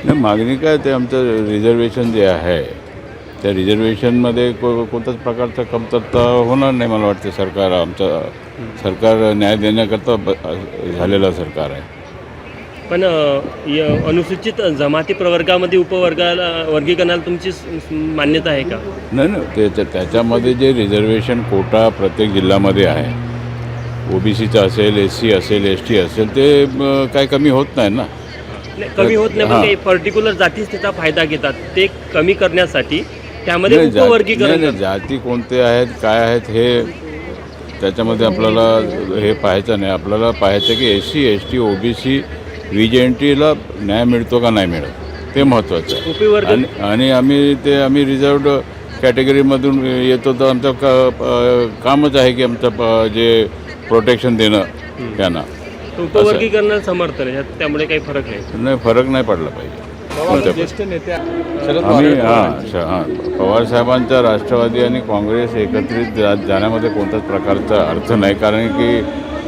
नाही, मागणी काय ते आमचं रिझर्वेशन जे आहे त्या रिझर्वेशनमध्ये कोणत्याच प्रकारचा कमतरता होणार नाही. मला वाटते सरकार न्याय देण्याकरता झालेलं सरकार आहे. पण अनुसूचित जमाती प्रवर्गामध्ये वर्गीकरणाला तुमची मान्यता आहे का? नाही, त्याच्यामध्ये जे रिझर्वेशन कोटा प्रत्येक जिल्ह्यामध्ये आहे, OBCचा असेल, SC असेल, ST असेल, ते काही कमी होत नाही ना. कमी होत नाही, पण काही पर्टिक्युलर जातीच त्याचा फायदा घेतात. ते कमी करण्यासाठी त्यामध्ये उपवर्गीकरण जाती कोणते आहेत, काय आहेत, हे त्याच्यामध्ये आपल्याला हे पाहायचं नाही. आपल्याला पाहायचं की SC, ST, OBC, VJNTला न्याय मिळतो का नाही मिळत, ते महत्त्वाचं आहे. आणि आम्ही रिझर्वड कॅटेगरीमधून येतो, तर आमचं कामच आहे की आमचं जे प्रोटेक्शन देणं त्यांना. उपवर्गीकरणाला समर्थन आहे, त्यामुळे काही फरक नाही, फरक नाही पडला पाहिजे. ज्येष्ठ नेते आम्ही पवार साहेबांचा राष्ट्रवादी आणि काँग्रेस एकत्रित जाण्यामध्ये कोणत्याच प्रकारचा अर्थ नाही. कारण की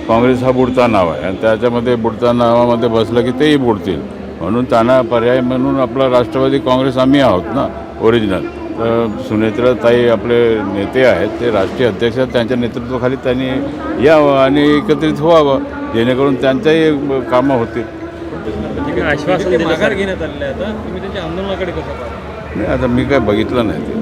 काँग्रेस हा बुडता नाव आहे आणि त्याच्यामध्ये बुडता नावामध्ये बसलं की तेही बुडतील. म्हणून त्यांना पर्याय म्हणून आपला राष्ट्रवादी काँग्रेस आम्ही आहोत ना ओरिजिनल. तर सुनेत्राताई आपले नेते आहेत, ते राष्ट्रीय अध्यक्ष आहेत. त्यांच्या नेतृत्वाखाली त्यांनी यावं आणि एकत्रित व्हावं, जेणेकरून त्यांच्याही कामं होतील. आश्वासन माघार घेण्यात आलेलं आहे. आता तुम्ही त्यांच्या आंदोलनाकडे कसं पाहता? नाही, आता मी काय बघितलं नाही ते.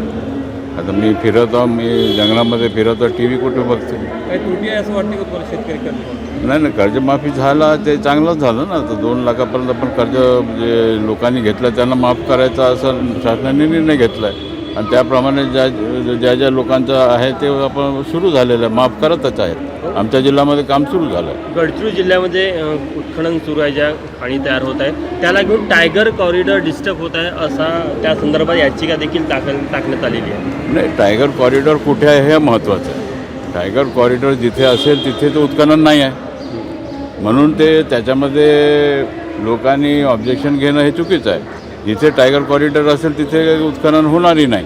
आता मी फिरतो, मी जंगलामध्ये फिरतो, TV कुठे बघते. काही त्रुटी आहे असं वाटतं का तुम्हाला शेतकरी कर्ज? नाही, कर्जमाफी झाला ते चांगलंच झालं ना. तर 2 लाखापर्यंत आपण कर्ज जे लोकांनी घेतलं त्यांना माफ करायचा असं शासनाने निर्णय घेतला आहे. आणि त्याप्रमाणे ज्या लोकांचं आहे ते आपण सुरू झालेलं आहे, माफ करतच आहेत. आमच्या जिल्ह्यामध्ये काम सुरू झालं आहे. गडचिरोली जिल्ह्यामध्ये उत्खनन सुरू आहे, ज्या खाणी तयार होत आहे त्याला घेऊन टायगर कॉरिडॉर डिस्टर्ब होत आहे असा त्या संदर्भात याचिका देखील टाकण्यात आलेली आहे. नाही, टायगर कॉरिडॉर कुठे आहे हे महत्त्वाचं आहे. टायगर कॉरिडॉर जिथे असेल तिथे ते उत्खनन नाही आहे. म्हणून ते त्याच्यामध्ये लोकांनी ऑब्जेक्शन घेणं हे चुकीचं आहे. जिथे टायगर कॉरिडॉर असेल तिथे उत्खनन होणारही नाही.